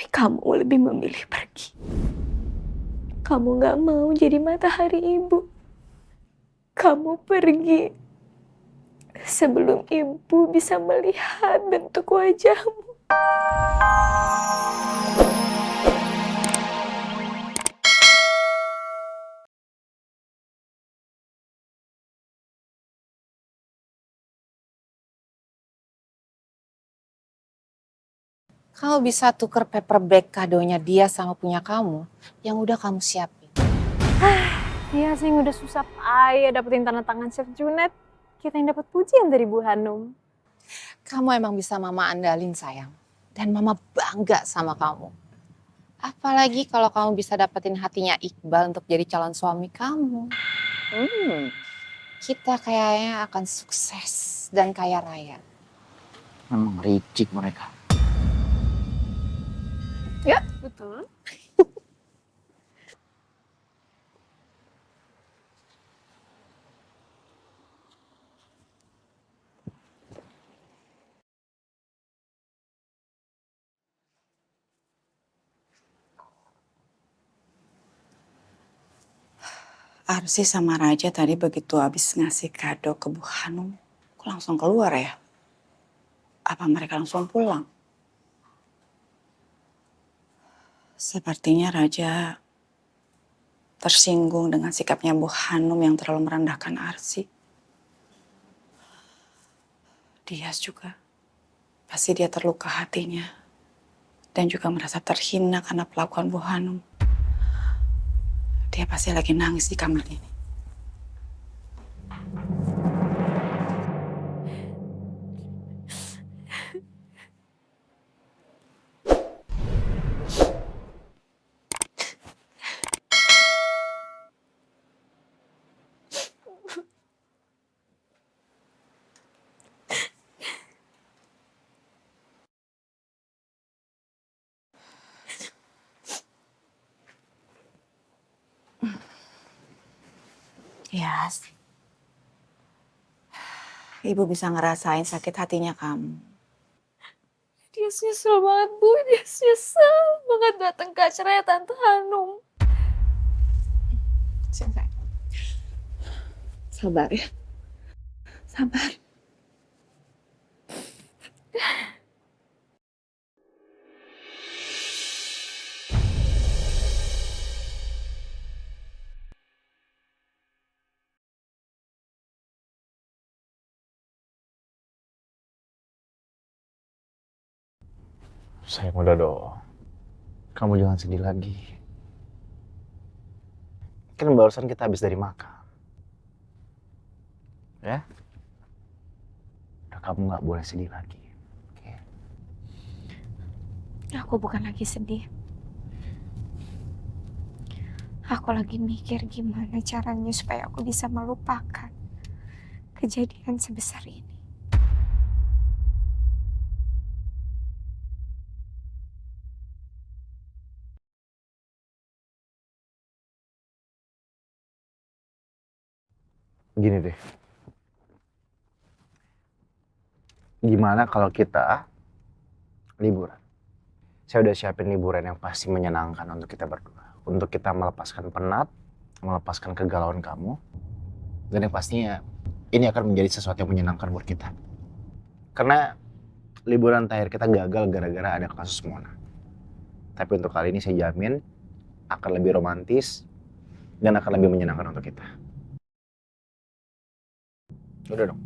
Tapi kamu lebih memilih pergi. Kamu gak mau jadi matahari ibu. Kamu pergi sebelum ibu bisa melihat bentuk wajahmu. Kamu bisa tuker paper bag kadonya dia sama punya kamu yang udah kamu siapin. Iya sih, udah susah payah dapetin tanda tangan Chef Junet. Kita yang dapat pujian dari Bu Hanum. Kamu emang bisa mama andalin sayang. Dan mama bangga sama kamu. Apalagi kalau kamu bisa dapetin hatinya Iqbal untuk jadi calon suami kamu. Kita kayaknya akan sukses dan kaya raya. Memang ricik mereka. Ya, betul. Arsy sama Raja tadi begitu habis ngasih kado ke Bu Hanum, kok langsung keluar ya? Apa mereka langsung pulang? Sepertinya Raja tersinggung dengan sikapnya Bu Hanum yang terlalu merendahkan Arsy. Dias juga, pasti dia terluka hatinya dan juga merasa terhina karena perlakuan Bu Hanum. Dia pasti lagi nangis di kamar ini. Yas, Ibu bisa ngerasain sakit hatinya kamu. Dia nyesel banget, Bu. Dia nyesel banget datang ke acaranya Tante Hanum. Sini, sabar ya, sabar. Sayang udah dong. Kamu jangan sedih lagi. Kan barusan kita habis dari makan. Ya? Udah kamu nggak boleh sedih lagi. Oke? Aku bukan lagi sedih. Aku lagi mikir gimana caranya supaya aku bisa melupakan kejadian sebesar ini. Gini deh. Gimana kalau kita liburan? Saya udah siapin liburan yang pasti menyenangkan untuk kita berdua. Untuk kita melepaskan penat, melepaskan kegalauan kamu. Dan yang pastinya ini akan menjadi sesuatu yang menyenangkan buat kita. Karena liburan terakhir kita gagal gara-gara ada kasus Mona. Tapi untuk kali ini saya jamin akan lebih romantis dan akan lebih menyenangkan untuk kita. Udah dong,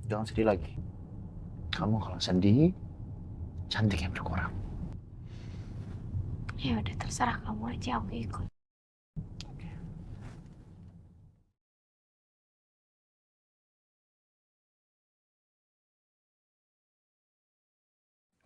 jangan sedih lagi. Kamu kalau sedih, cantiknya berkurang. Ya udah terserah kamu aja, aku ikut.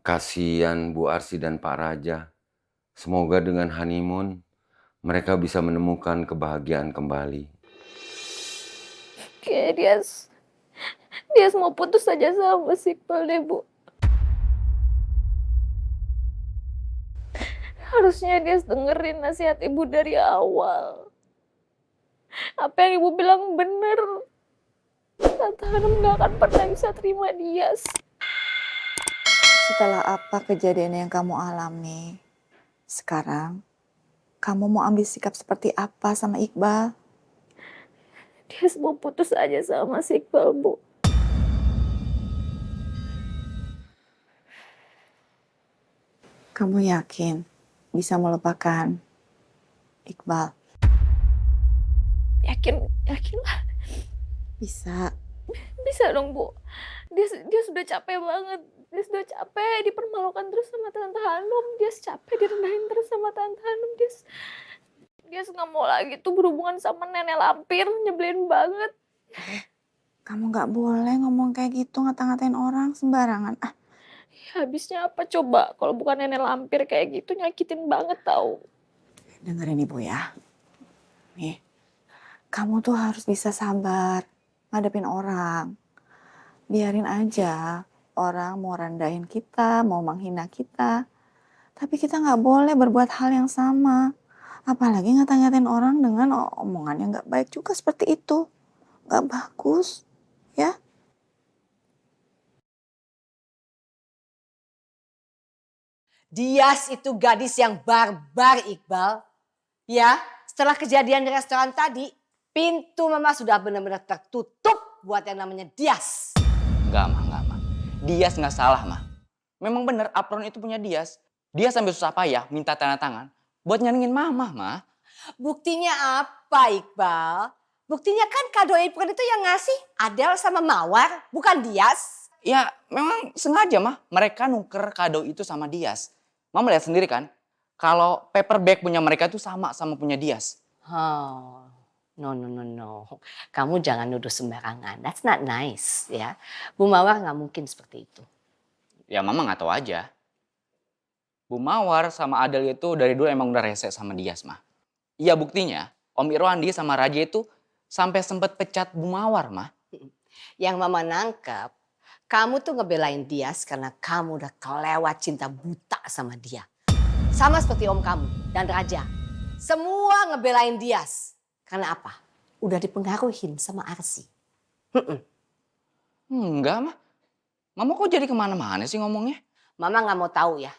Kasihan Bu Arsy dan Pak Raja. Semoga dengan honeymoon mereka bisa menemukan kebahagiaan kembali. Kayak dia mau putus aja sama si Iqbal deh, Bu. Harusnya dia dengerin nasihat ibu dari awal. Apa yang ibu bilang bener. Tante Hanum gak akan pernah bisa terima dia. setelah apa kejadian yang kamu alami, sekarang kamu mau ambil sikap seperti apa sama Iqbal? Dia mau putus aja sama si Iqbal, Bu. Kamu yakin bisa melupakan Iqbal? Yakin lah. Bisa. Bisa dong, Bu. Dia sudah capek banget. Dia sudah capek dipermalukan terus sama Tante Hanum. Dia capek direndahin terus sama Tante Hanum. Dia nggak mau lagi tuh berhubungan sama nenek lampir. Nyebelin banget. Kamu nggak boleh ngomong kayak gitu, ngata-ngatain orang sembarangan. Ah, Ya, habisnya apa coba? Kalau bukan nenek lampir kayak gitu nyakitin banget tau. dengerin ibu ya. Nih, kamu tuh harus bisa sabar ngadepin orang. Biarin aja orang mau rendahin kita, mau menghina kita. Tapi kita nggak boleh berbuat hal yang sama. Apalagi ngata-ngatain orang dengan omongan yang nggak baik juga seperti itu. Nggak bagus, ya. Dias itu gadis yang barbar, Iqbal. Ya, setelah kejadian di restoran tadi, pintu mama sudah benar-benar tertutup buat yang namanya Dias. Enggak, mah. Dias nggak salah, mah. Memang bener apron itu punya Dias. Dia sambil susah payah minta tanda tangan buat nyenengin mama, mah. Buktinya apa, Iqbal? Buktinya kan kado apron itu yang ngasih Adel sama Mawar, bukan Dias. Ya, memang sengaja, mah. Mereka nuker kado itu sama Dias. Mama lihat sendiri kan, kalau paper bag punya mereka itu sama punya Dias. Oh, no. Kamu jangan nuduh sembarangan. That's not nice, ya. Bu Mawar nggak mungkin seperti itu. Ya, mama nggak tahu aja. Bu Mawar sama Adel itu dari dulu emang udah rese sama Dias, mah. Iya, buktinya Om Irwandi sama Raja itu sampai sempet pecat Bu Mawar, mah. Yang mama nangkep, kamu tuh ngebelain Dias karena kamu udah kelewat cinta buta sama dia. Sama seperti om kamu dan Raja. Semua ngebelain Dias. Karena apa? Udah dipengaruhin sama Arsi. Enggak, mah. Mama kok jadi kemana-mana sih ngomongnya? Mama gak mau tahu ya.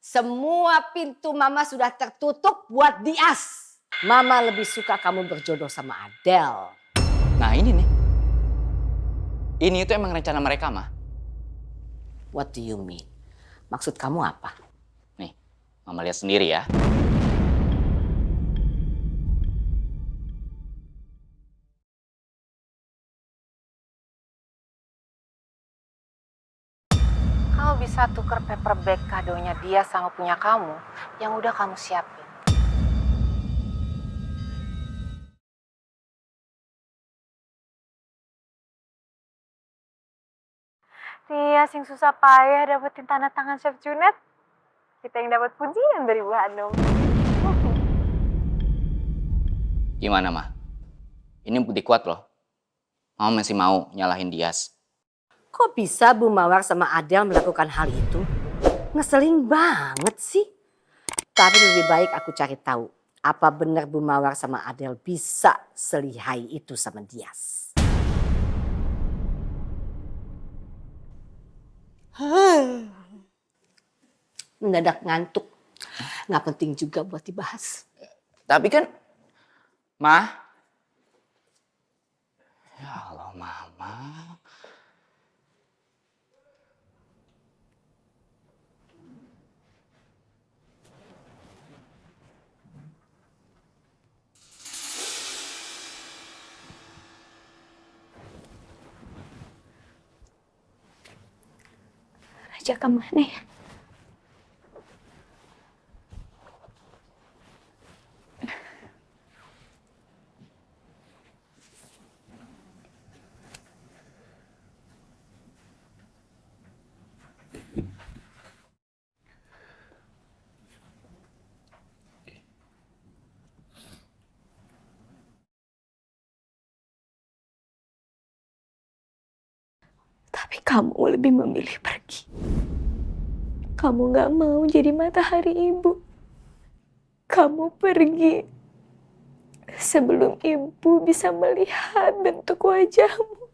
Semua pintu mama sudah tertutup buat Dias. Mama lebih suka kamu berjodoh sama Adele. Nah ini nih. Ini itu emang rencana mereka, mah. What do you mean? Maksud kamu apa? Nih, mama lihat sendiri ya. Kamu bisa tuker paper bag kadonya dia sama punya kamu yang udah kamu siapin. Dia sing susah payah dapetin tanda tangan Chef Junet. Kita yang dapat pujian dari Bu Hanum. Gimana, mah? Ini bukti kuat loh. Mama masih mau nyalahin Dias. Kok bisa Bu Mawar sama Adele melakukan hal itu? Ngeselin banget sih. Tapi lebih baik aku cari tahu. Apa benar Bu Mawar sama Adele bisa selihai itu sama Dias? Mendadak ngantuk. Nggak penting juga buat dibahas. Tapi kan, mah. Ya Allah, mama. Raja kemana ya? Tapi kamu lebih memilih pergi. Kamu gak mau jadi matahari ibu. Kamu pergi sebelum ibu bisa melihat bentuk wajahmu.